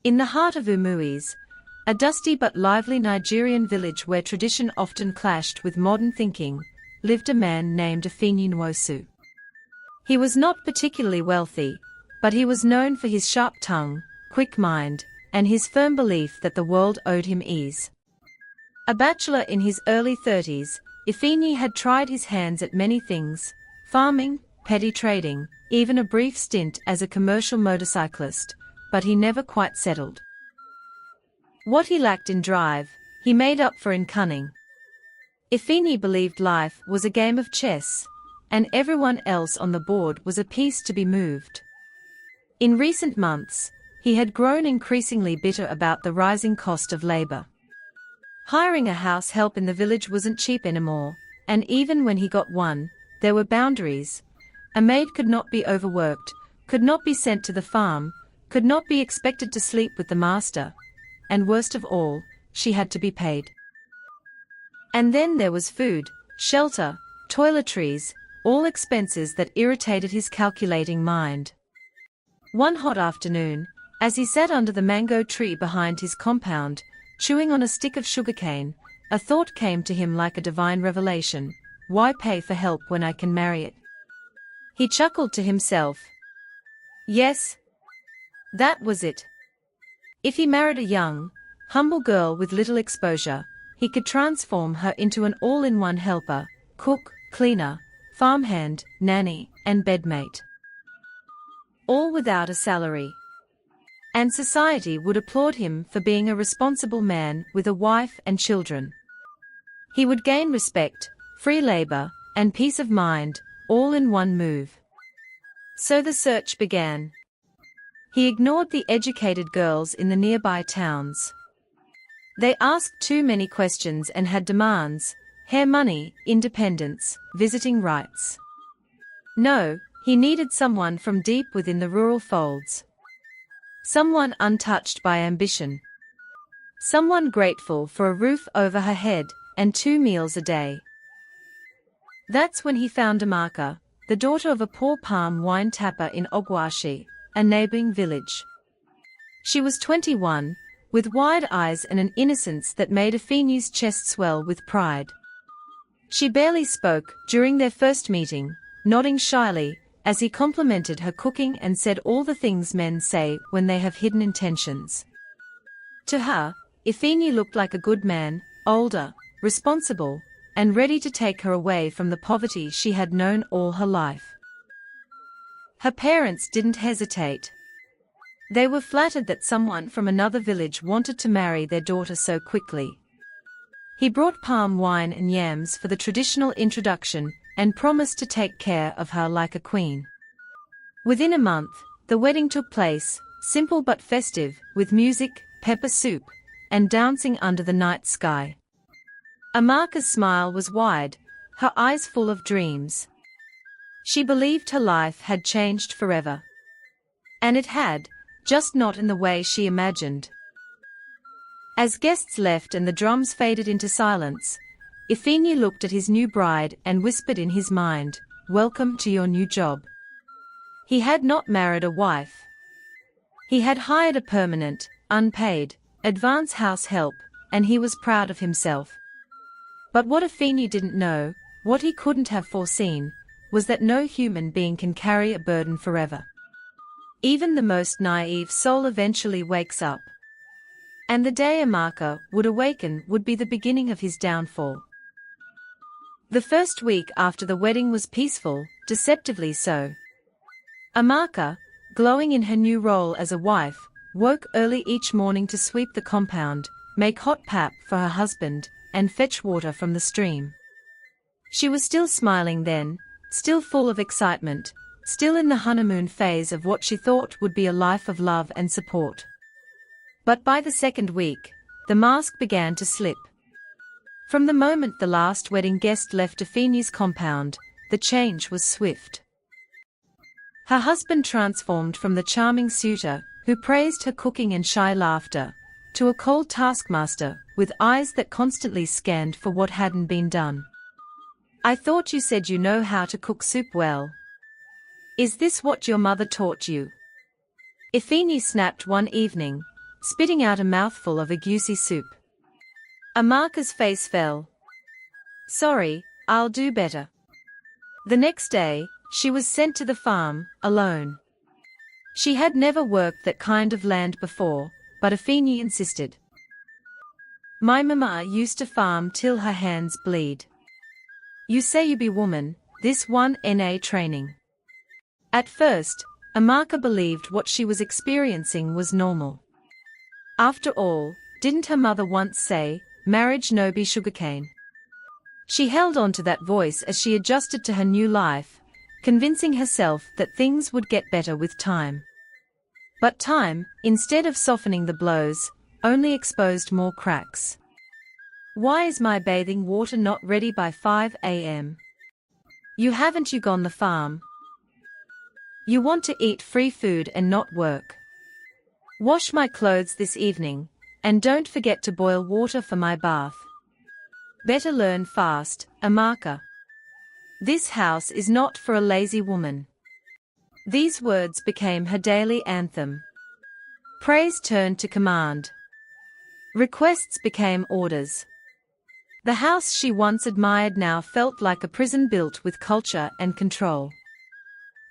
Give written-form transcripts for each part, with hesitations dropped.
In the heart of Umuis, a dusty but lively Nigerian village where tradition often clashed with modern thinking, lived a man named Ifeanyi. He was not particularly wealthy, but he was known for his sharp tongue, quick mind, and his firm belief that the world owed him ease. A bachelor in his early 30s, Ifeanyi had tried his hands at many things: farming, petty trading, even a brief stint as a commercial motorcyclist, but he never quite settled. What he lacked in drive, he made up for in cunning. Ifeanyi believed life was a game of chess, and everyone else on the board was a piece to be moved. In recent months, he had grown increasingly bitter about the rising cost of labor. Hiring a house help in the village wasn't cheap anymore, and even when he got one, there were boundaries. A maid could not be overworked, could not be sent to the farm, could not be expected to sleep with the master, and worst of all, she had to be paid. And then there was food, shelter, toiletries, all expenses that irritated his calculating mind. One hot afternoon, as he sat under the mango tree behind his compound, chewing on a stick of sugarcane, a thought came to him like a divine revelation: why pay for help when I can marry it? He chuckled to himself. Yes, that was it. If he married a young, humble girl with little exposure, he could transform her into an all-in-one helper, cook, cleaner, farmhand, nanny, and bedmate. All without a salary. And society would applaud him for being a responsible man with a wife and children. He would gain respect, free labor, and peace of mind, all in one move. So the search began. He ignored the educated girls in the nearby towns. They asked too many questions and had demands: hair money, independence, visiting rights. No, he needed someone from deep within the rural folds. Someone untouched by ambition. Someone grateful for a roof over her head and 2 meals a day. That's when he found Amaka, the daughter of a poor palm wine tapper in Ogwashi, a neighboring village. She was 21, with wide eyes and an innocence that made Ifeanyi's chest swell with pride. She barely spoke during their first meeting, nodding shyly as he complimented her cooking and said all the things men say when they have hidden intentions. To her, Ifeanyi looked like a good man, older, responsible, and ready to take her away from the poverty she had known all her life. Her parents didn't hesitate. They were flattered that someone from another village wanted to marry their daughter so quickly. He brought palm wine and yams for the traditional introduction and promised to take care of her like a queen. Within a month, the wedding took place, simple but festive, with music, pepper soup, and dancing under the night sky. Amaka's smile was wide, her eyes full of dreams. She believed her life had changed forever. And it had, just not in the way she imagined. As guests left and the drums faded into silence, Ifeanyi looked at his new bride and whispered in his mind, "Welcome to your new job." He had not married a wife. He had hired a permanent, unpaid, advance house help, and he was proud of himself. But what Ifeanyi didn't know, what he couldn't have foreseen, was that no human being can carry a burden forever. Even the most naive soul eventually wakes up. And the day Amaka would awaken would be the beginning of his downfall. The first week after the wedding was peaceful, deceptively so. Amaka, glowing in her new role as a wife, woke early each morning to sweep the compound, make hot pap for her husband, and fetch water from the stream. She was still smiling then, still full of excitement, still in the honeymoon phase of what she thought would be a life of love and support. But by the second week, the mask began to slip. From the moment the last wedding guest left Ifeanyi's compound, the change was swift. Her husband transformed from the charming suitor, who praised her cooking and shy laughter, to a cold taskmaster, with eyes that constantly scanned for what hadn't been done. "I thought you said you know how to cook soup well. Is this what your mother taught you?" Ifeanyi snapped one evening, spitting out a mouthful of egusi soup. Amaka's face fell. "Sorry, I'll do better." The next day, she was sent to the farm, alone. She had never worked that kind of land before, but Ifeanyi insisted. "My mama used to farm till her hands bleed. You say you be woman, this one NA training." At first, Amaka believed what she was experiencing was normal. After all, didn't her mother once say, "Marriage no be sugarcane"? She held on to that voice as she adjusted to her new life, convincing herself that things would get better with time. But time, instead of softening the blows, only exposed more cracks. "Why is my bathing water not ready by 5 a.m.? You haven't you gone the farm? You want to eat free food and not work. Wash my clothes this evening, and don't forget to boil water for my bath. Better learn fast, Amaka. This house is not for a lazy woman." These words became her daily anthem. Praise turned to command. Requests became orders. The house she once admired now felt like a prison built with culture and control.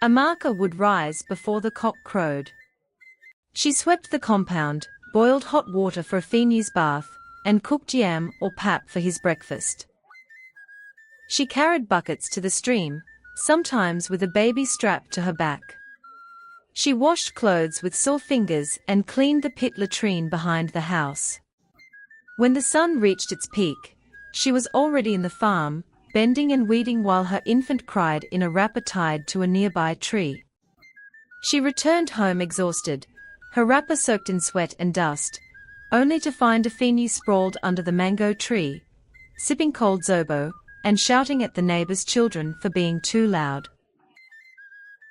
Amaka would rise before the cock crowed. She swept the compound, boiled hot water for Ifeanyi's bath, and cooked yam or pap for his breakfast. She carried buckets to the stream, sometimes with a baby strapped to her back. She washed clothes with sore fingers and cleaned the pit latrine behind the house. When the sun reached its peak, she was already in the farm, bending and weeding while her infant cried in a wrapper tied to a nearby tree. She returned home exhausted, her wrapper soaked in sweat and dust, only to find Ifeanyi sprawled under the mango tree, sipping cold zobo, and shouting at the neighbors' children for being too loud.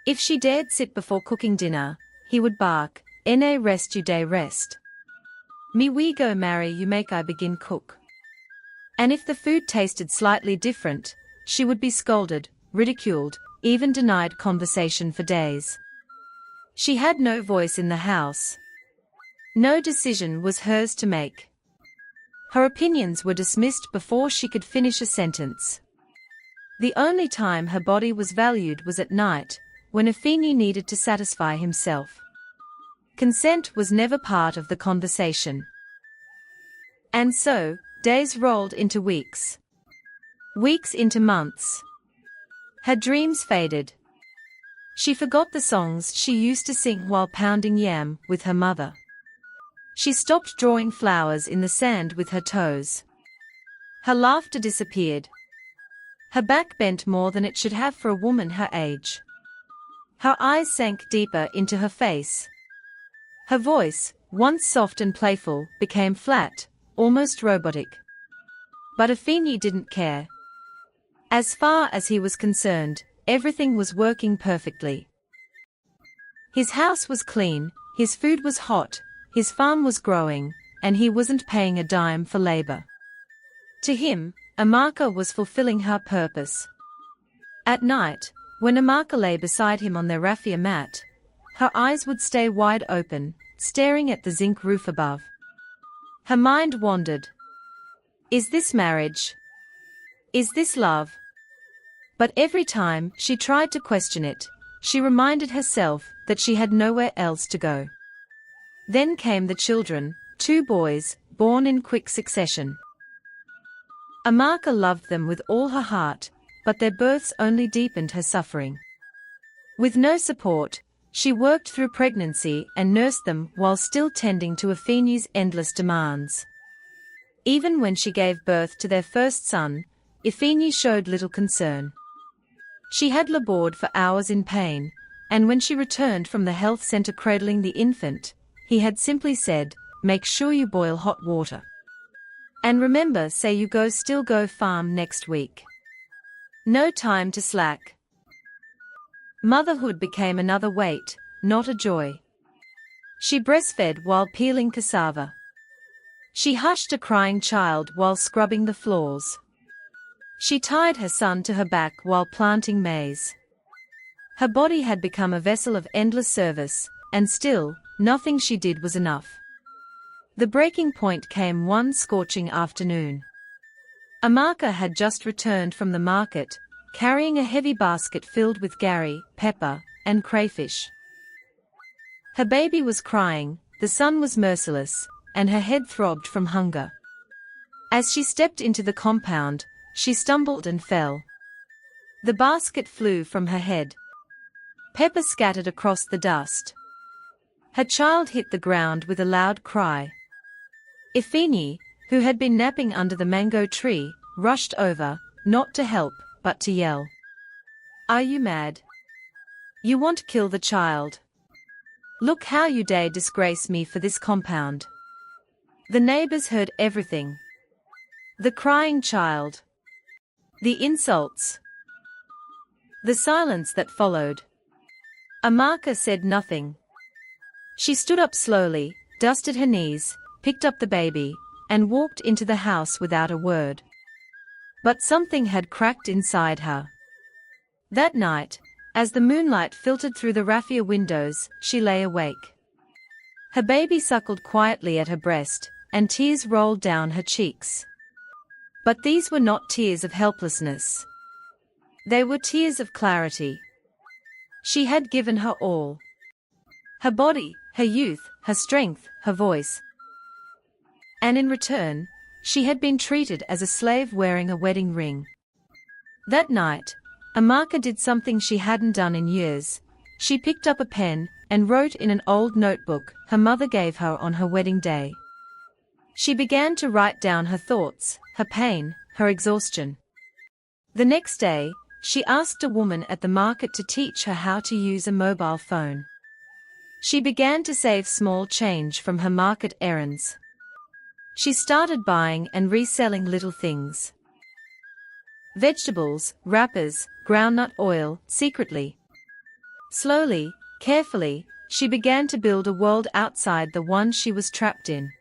If she dared sit before cooking dinner, he would bark, "Na rest you day rest. Me we go marry you make I begin cook." And if the food tasted slightly different, she would be scolded, ridiculed, even denied conversation for days. She had no voice in the house. No decision was hers to make. Her opinions were dismissed before she could finish a sentence. The only time her body was valued was at night, when Ifeanyi needed to satisfy himself. Consent was never part of the conversation. And so, days rolled into weeks. Weeks into months. Her dreams faded. She forgot the songs she used to sing while pounding yam with her mother. She stopped drawing flowers in the sand with her toes. Her laughter disappeared. Her back bent more than it should have for a woman her age. Her eyes sank deeper into her face. Her voice, once soft and playful, became flat, almost robotic. But Ifeanyi didn't care. As far as he was concerned, everything was working perfectly. His house was clean, his food was hot, his farm was growing, and he wasn't paying a dime for labor. To him, Amaka was fulfilling her purpose. At night, when Amaka lay beside him on their raffia mat, her eyes would stay wide open, staring at the zinc roof above. Her mind wandered. Is this marriage? Is this love? But every time she tried to question it, she reminded herself that she had nowhere else to go. Then came the children, 2 boys, born in quick succession. Amaka loved them with all her heart, but their births only deepened her suffering. With no support, she worked through pregnancy and nursed them while still tending to Ifeanyi's endless demands. Even when she gave birth to their first son, Ifeanyi showed little concern. She had labored for hours in pain, and when she returned from the health center cradling the infant, he had simply said, "Make sure you boil hot water. And remember, say you still go farm next week." No time to slack. Motherhood became another weight, not a joy. She breastfed while peeling cassava. She hushed a crying child while scrubbing the floors. She tied her son to her back while planting maize. Her body had become a vessel of endless service, and still, nothing she did was enough. The breaking point came one scorching afternoon. Amaka had just returned from the market, carrying a heavy basket filled with gari, pepper, and crayfish. Her baby was crying, the sun was merciless, and her head throbbed from hunger. As she stepped into the compound, she stumbled and fell. The basket flew from her head. Pepper scattered across the dust. Her child hit the ground with a loud cry. Ifeanyi, who had been napping under the mango tree, rushed over, not to help, but to yell. "Are you mad? You want to kill the child? Look how you dare disgrace me for this compound." The neighbors heard everything. The crying child. The insults. The silence that followed. Amaka said nothing. She stood up slowly, dusted her knees, picked up the baby, and walked into the house without a word. But something had cracked inside her. That night, as the moonlight filtered through the raffia windows, she lay awake. Her baby suckled quietly at her breast, and tears rolled down her cheeks. But these were not tears of helplessness. They were tears of clarity. She had given her all. Her body, her youth, her strength, her voice. And in return, she had been treated as a slave wearing a wedding ring. That night, Amaka did something she hadn't done in years. She picked up a pen and wrote in an old notebook her mother gave her on her wedding day. She began to write down her thoughts, her pain, her exhaustion. The next day, she asked a woman at the market to teach her how to use a mobile phone. She began to save small change from her market errands. She started buying and reselling little things. Vegetables, wrappers, groundnut oil, secretly. Slowly, carefully, she began to build a world outside the one she was trapped in.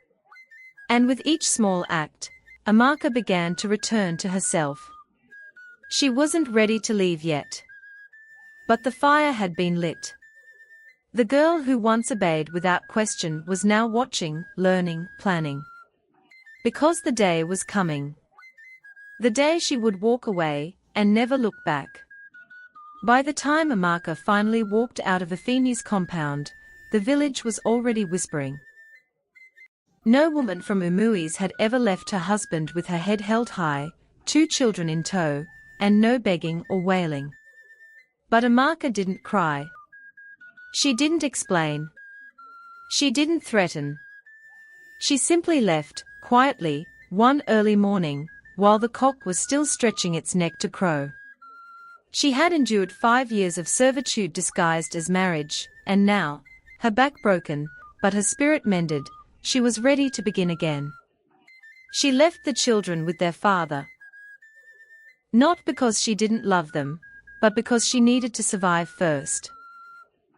And with each small act, Amaka began to return to herself. She wasn't ready to leave yet. But the fire had been lit. The girl who once obeyed without question was now watching, learning, planning. Because the day was coming. The day she would walk away, and never look back. By the time Amaka finally walked out of Ifeanyi's compound, the village was already whispering. No woman from Umuis had ever left her husband with her head held high, 2 children in tow, and no begging or wailing. But Amaka didn't cry. She didn't explain. She didn't threaten. She simply left, quietly, one early morning, while the cock was still stretching its neck to crow. She had endured 5 years of servitude disguised as marriage, and now, her back broken, but her spirit mended, she was ready to begin again. She left the children with their father. Not because she didn't love them, but because she needed to survive first.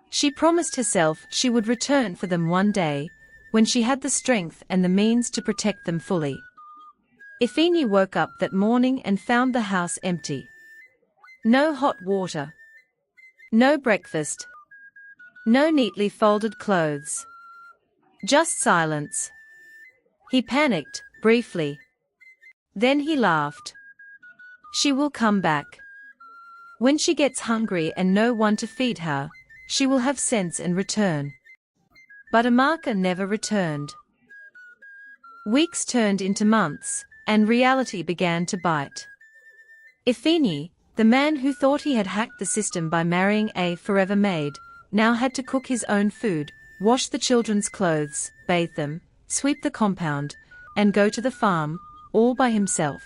She promised herself she would return for them one day, when she had the strength and the means to protect them fully. Ifeanyi woke up that morning and found the house empty. No hot water. No breakfast. No neatly folded clothes. Just silence. He panicked, briefly. Then he laughed. She will come back. When she gets hungry and no one to feed her, she will have sense and return. But Amaka never returned. Weeks turned into months, and reality began to bite. Ifeanyi, the man who thought he had hacked the system by marrying a forever maid, now had to cook his own food, wash the children's clothes, bathe them, sweep the compound, and go to the farm, all by himself.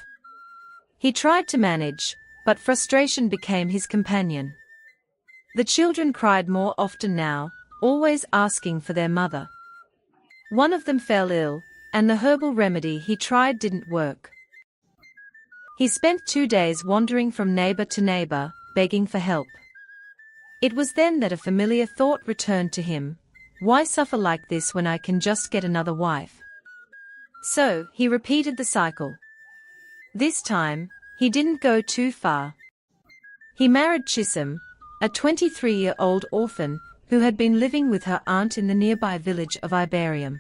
He tried to manage, but frustration became his companion. The children cried more often now, always asking for their mother. One of them fell ill, and the herbal remedy he tried didn't work. He spent 2 days wandering from neighbor to neighbor, begging for help. It was then that a familiar thought returned to him: why suffer like this when I can just get another wife? So, he repeated the cycle. This time, he didn't go too far. He married Chisholm, a 23-year-old orphan, who had been living with her aunt in the nearby village of Iberium.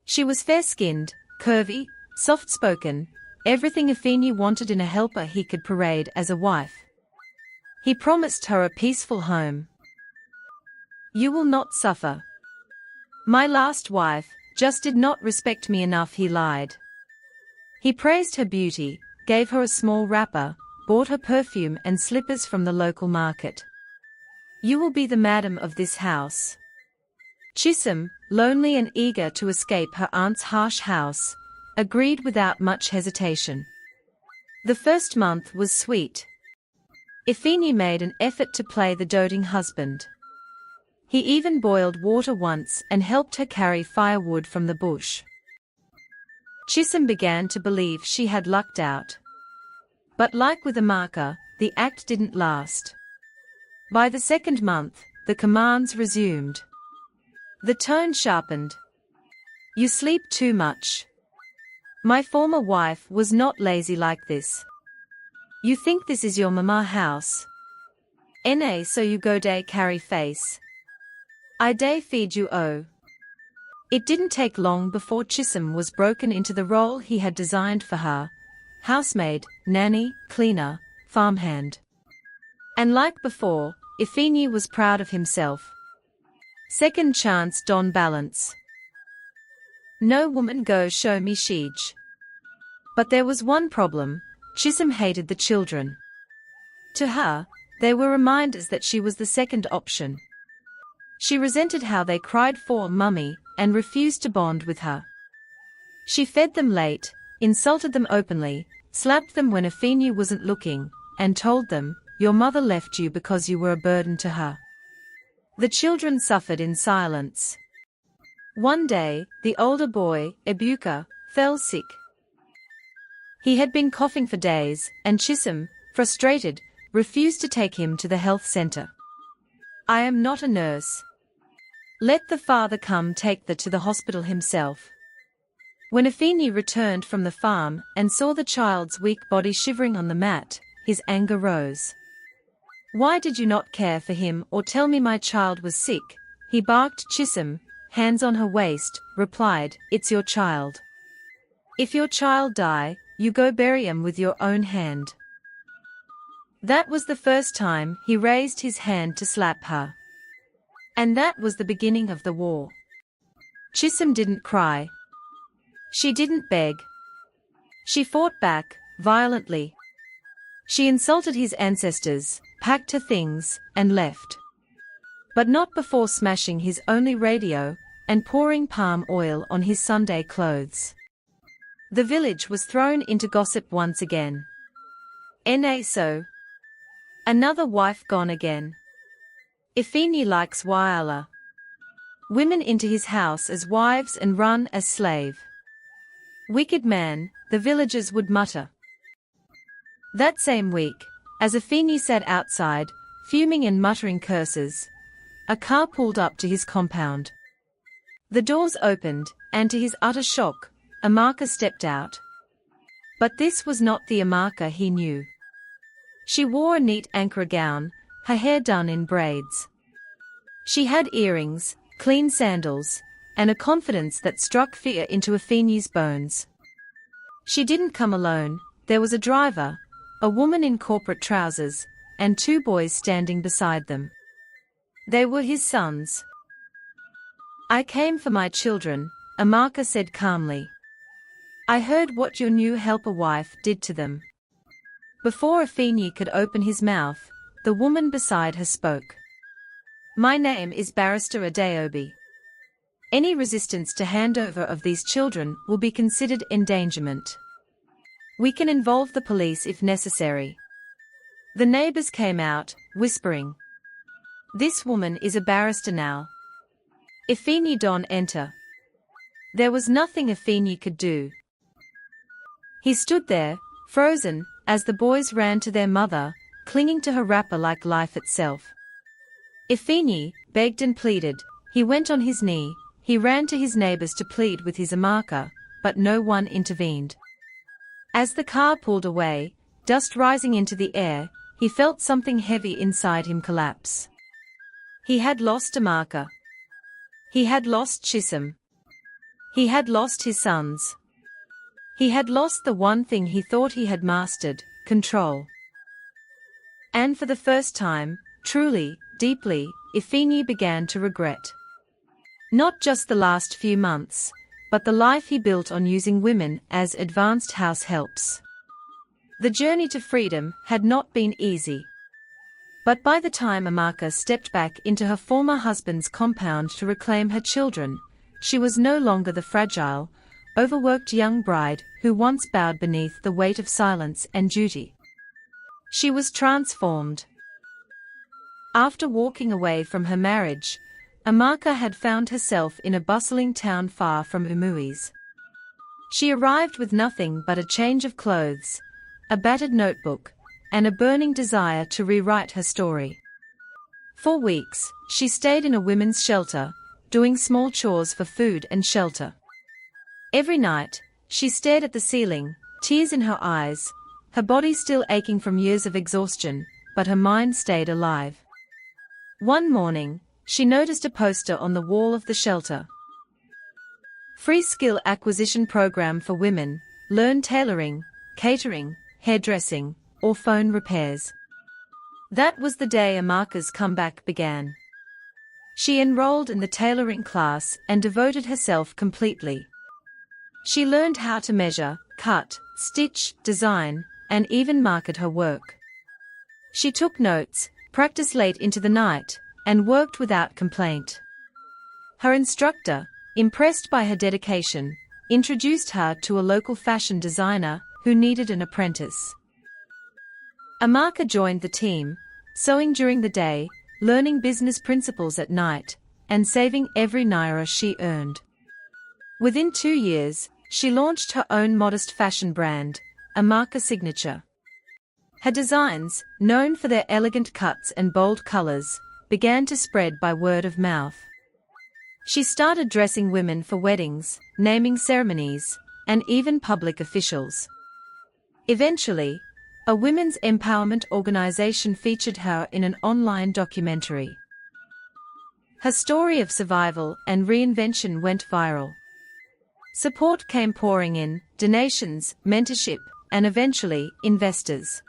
She was fair-skinned, curvy, soft-spoken, everything Ifeanyi wanted in a helper he could parade as a wife. He promised her a peaceful home. "You will not suffer. My last wife just did not respect me enough," he lied. He praised her beauty, gave her a small wrapper, bought her perfume and slippers from the local market. "You will be the madam of this house." Chisholm, lonely and eager to escape her aunt's harsh house, agreed without much hesitation. The first month was sweet. Ifeanyi made an effort to play the doting husband. He even boiled water once and helped her carry firewood from the bush. Chisholm began to believe she had lucked out. But like with Amaka, the act didn't last. By the second month, the commands resumed. The tone sharpened. "You sleep too much. My former wife was not lazy like this. You think this is your mama house? Na, so you go day carry face. I day feed you oh." It didn't take long before Chisholm was broken into the role he had designed for her: housemaid, nanny, cleaner, farmhand. And like before, Ifeanyi was proud of himself. Second chance don balance. No woman go show me shege. But there was one problem: Chisholm hated the children. To her, they were reminders that she was the second option. She resented how they cried for mummy and refused to bond with her. She fed them late, insulted them openly, slapped them when Ifeanyi wasn't looking, and told them, "Your mother left you because you were a burden to her." The children suffered in silence. One day, the older boy, Ebuka, fell sick. He had been coughing for days, and Chisholm, frustrated, refused to take him to the health center. "I am not a nurse. Let the father come take the to the hospital himself." When Ifeanyi returned from the farm and saw the child's weak body shivering on the mat, his anger rose. "Why did you not care for him or tell me my child was sick?" he barked. Chisholm, hands on her waist, replied, "It's your child. If your child die, you go bury him with your own hand." That was the first time he raised his hand to slap her. And that was the beginning of the war. Chisholm didn't cry. She didn't beg. She fought back, violently. She insulted his ancestors, packed her things, and left. But not before smashing his only radio and pouring palm oil on his Sunday clothes. The village was thrown into gossip once again. "Na so. Another wife gone again. Ifeanyi likes wile women into his house as wives and run as slave. Wicked man," the villagers would mutter. That same week, as Ifeanyi sat outside, fuming and muttering curses, a car pulled up to his compound. The doors opened, and to his utter shock, Amaka stepped out. But this was not the Amaka he knew. She wore a neat Ankara gown, her hair done in braids. She had earrings, clean sandals, and a confidence that struck fear into Ifeanyi's bones. She didn't come alone. There was a driver, a woman in corporate trousers, and two boys standing beside them. They were his sons. "I came for my children," Amaka said calmly. "I heard what your new helper wife did to them." Before Ifeanyi could open his mouth, the woman beside her spoke. "My name is Barrister Adeobi. Any resistance to handover of these children will be considered endangerment. We can involve the police if necessary." The neighbors came out, whispering. "This woman is a barrister now. Ifeanyi don't enter." There was nothing Ifeanyi could do. He stood there, frozen, as the boys ran to their mother, clinging to her wrapper like life itself. Ifeanyi begged and pleaded. He went on his knee. He ran to his neighbors to plead with his Amaka, but no one intervened. As the car pulled away, dust rising into the air, he felt something heavy inside him collapse. He had lost Amaka. He had lost Chisholm. He had lost his sons. He had lost the one thing he thought he had mastered, control. And for the first time, truly, deeply, Ifeanyi began to regret. Not just the last few months, but the life he built on using women as advanced house helps. The journey to freedom had not been easy. But by the time Amaka stepped back into her former husband's compound to reclaim her children, she was no longer the fragile, overworked young bride who once bowed beneath the weight of silence and duty. She was transformed. After walking away from her marriage, Amaka had found herself in a bustling town far from Umui's. She arrived with nothing but a change of clothes, a battered notebook, and a burning desire to rewrite her story. For weeks, she stayed in a women's shelter, doing small chores for food and shelter. Every night, she stared at the ceiling, tears in her eyes, her body still aching from years of exhaustion, but her mind stayed alive. One morning, she noticed a poster on the wall of the shelter. Free skill acquisition program for women, learn tailoring, catering, hairdressing, or phone repairs. That was the day Amaka's comeback began. She enrolled in the tailoring class and devoted herself completely. She learned how to measure, cut, stitch, design, and even market her work. She took notes, practiced late into the night, and worked without complaint. Her instructor, impressed by her dedication, introduced her to a local fashion designer who needed an apprentice. Amaka joined the team, sewing during the day, learning business principles at night, and saving every naira she earned. Within 2 years, she launched her own modest fashion brand, Amaka Signature. Her designs, known for their elegant cuts and bold colors, began to spread by word of mouth. She started dressing women for weddings, naming ceremonies, and even public officials. Eventually, a women's empowerment organization featured her in an online documentary. Her story of survival and reinvention went viral. Support came pouring in, donations, mentorship, and eventually, investors.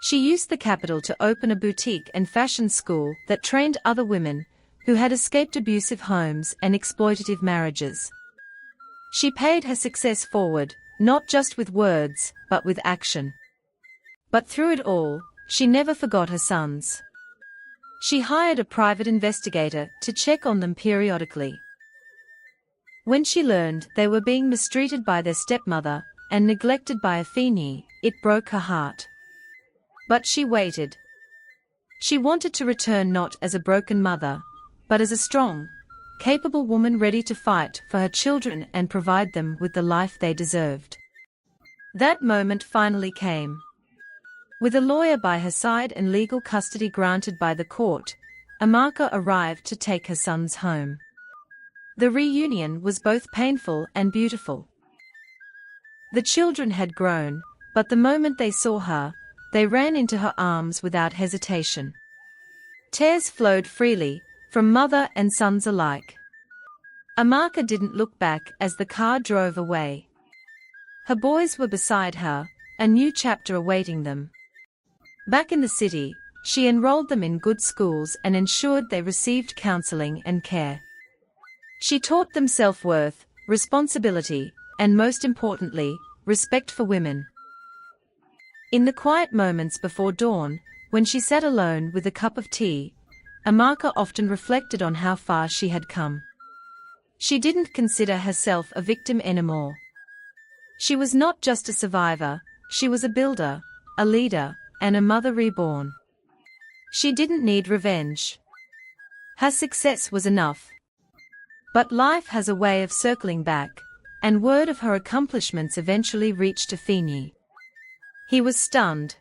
She used the capital to open a boutique and fashion school that trained other women who had escaped abusive homes and exploitative marriages. She paid her success forward, not just with words, but with action. But through it all, she never forgot her sons. She hired a private investigator to check on them periodically. When she learned they were being mistreated by their stepmother and neglected by Ifeanyi, it broke her heart. But she waited. She wanted to return not as a broken mother, but as a strong, capable woman ready to fight for her children and provide them with the life they deserved. That moment finally came. With a lawyer by her side and legal custody granted by the court, Amaka arrived to take her sons home. The reunion was both painful and beautiful. The children had grown, but the moment they saw her, they ran into her arms without hesitation. Tears flowed freely, from mother and sons alike. Amaka didn't look back as the car drove away. Her boys were beside her, a new chapter awaiting them. Back in the city, she enrolled them in good schools and ensured they received counseling and care. She taught them self-worth, responsibility, and most importantly, respect for women. In the quiet moments before dawn, when she sat alone with a cup of tea, Amaka often reflected on how far she had come. She didn't consider herself a victim anymore. She was not just a survivor, she was a builder, a leader, and a mother reborn. She didn't need revenge. Her success was enough. But life has a way of circling back, and word of her accomplishments eventually reached Ifeanyi. He was stunned.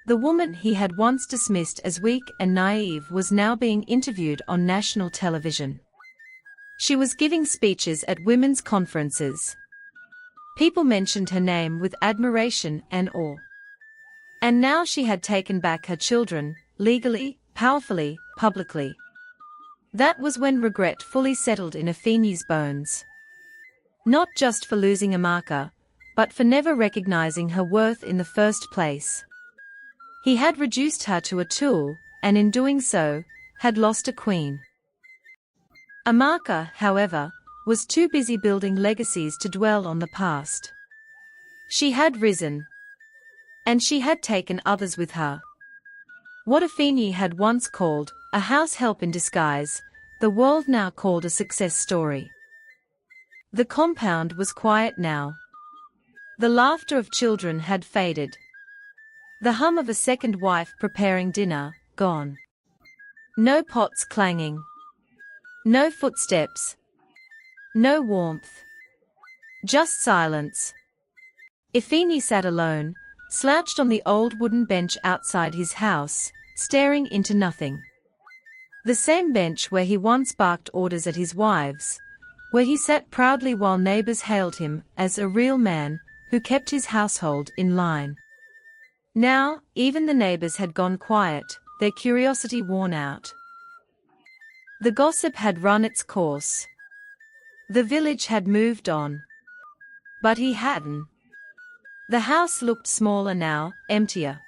The woman he had once dismissed as weak and naive was now being interviewed on national television. She was giving speeches at women's conferences. People mentioned her name with admiration and awe. And now she had taken back her children, legally, powerfully, publicly. That was when regret fully settled in Ifeanyi's bones. Not just for losing Amaka, but for never recognizing her worth in the first place. He had reduced her to a tool, and in doing so, had lost a queen. Amaka, however, was too busy building legacies to dwell on the past. She had risen. And she had taken others with her. What Ifeanyi had once called a house help in disguise, the world now called a success story. The compound was quiet now. The laughter of children had faded. The hum of a second wife preparing dinner, gone. No pots clanging. No footsteps. No warmth. Just silence. Ifeanyi sat alone, slouched on the old wooden bench outside his house, staring into nothing. The same bench where he once barked orders at his wives, where he sat proudly while neighbors hailed him as a real man who kept his household in line. Now, even the neighbors had gone quiet, their curiosity worn out. The gossip had run its course. The village had moved on. But he hadn't. The house looked smaller now, emptier.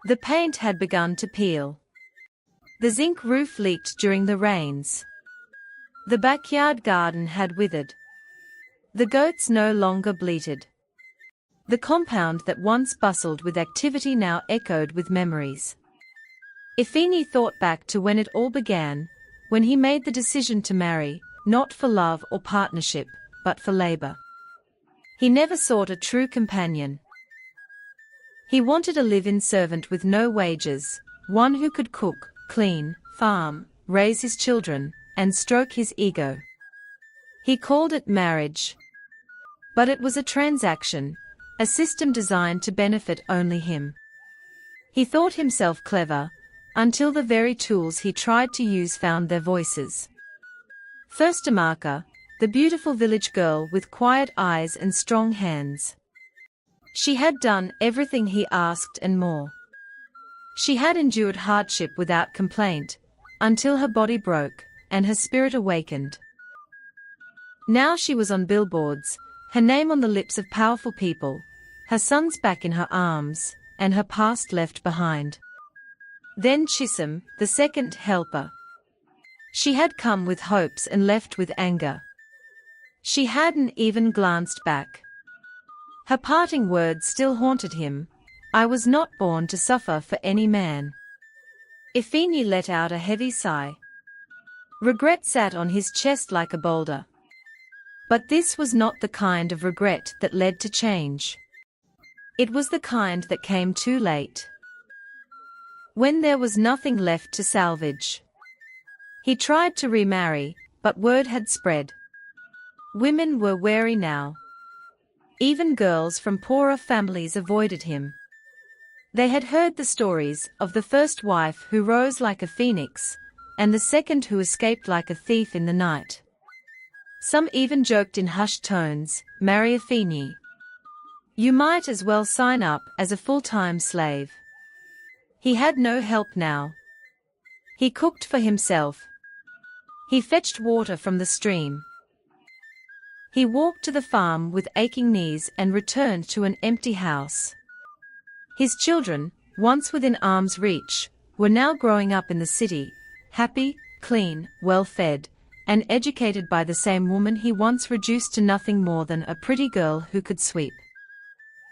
The paint had begun to peel. The zinc roof leaked during the rains. The backyard garden had withered. The goats no longer bleated. The compound that once bustled with activity now echoed with memories. Ifeanyi thought back to when it all began, when he made the decision to marry, not for love or partnership, but for labor. He never sought a true companion. He wanted a live-in servant with no wages, one who could cook, clean, farm, raise his children, and stroke his ego. He called it marriage. But it was a transaction, a system designed to benefit only him. He thought himself clever, until the very tools he tried to use found their voices. First Amaka, the beautiful village girl with quiet eyes and strong hands. She had done everything he asked and more. She had endured hardship without complaint, until her body broke, and her spirit awakened. Now she was on billboards, her name on the lips of powerful people, her sons back in her arms, and her past left behind. Then Chisholm, the second helper. She had come with hopes and left with anger. She hadn't even glanced back. Her parting words still haunted him. I was not born to suffer for any man. Ifeanyi let out a heavy sigh. Regret sat on his chest like a boulder. But this was not the kind of regret that led to change. It was the kind that came too late. When there was nothing left to salvage. He tried to remarry, but word had spread. Women were wary now. Even girls from poorer families avoided him. They had heard the stories of the first wife who rose like a phoenix, and the second who escaped like a thief in the night. Some even joked in hushed tones, "Marry Ifeanyi. You might as well sign up as a full-time slave." He had no help now. He cooked for himself. He fetched water from the stream. He walked to the farm with aching knees and returned to an empty house. His children, once within arm's reach, were now growing up in the city, happy, clean, well-fed, and educated by the same woman he once reduced to nothing more than a pretty girl who could sweep.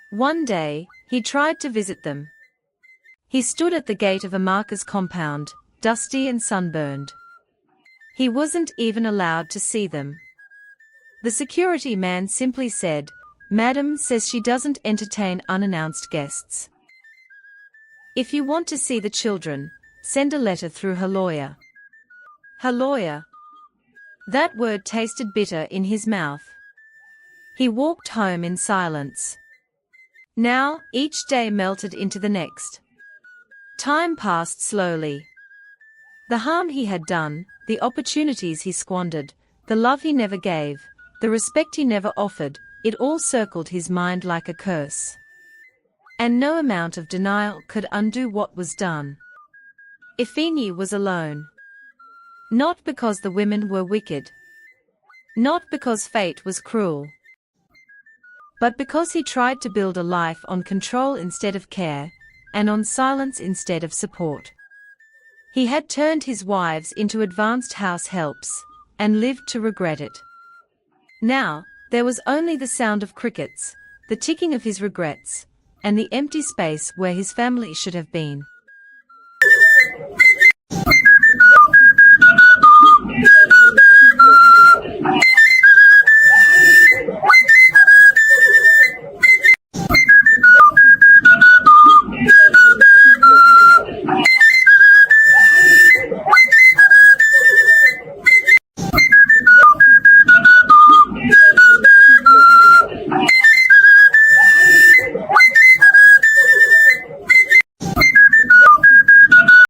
One day, he tried to visit them. He stood at the gate of Amaka's compound, dusty and sunburned. He wasn't even allowed to see them. The security man simply said, "Madam says she doesn't entertain unannounced guests. If you want to see the children, send a letter through her lawyer." Her lawyer? That word tasted bitter in his mouth. He walked home in silence. Now, each day melted into the next. Time passed slowly. The harm he had done, the opportunities he squandered, the love he never gave, the respect he never offered, it all circled his mind like a curse. And no amount of denial could undo what was done. Ifeanyi was alone. Not because the women were wicked. Not because fate was cruel. But because he tried to build a life on control instead of care, and on silence instead of support. He had turned his wives into advanced house helps, and lived to regret it. Now, there was only the sound of crickets, the ticking of his regrets, and the empty space where his family should have been.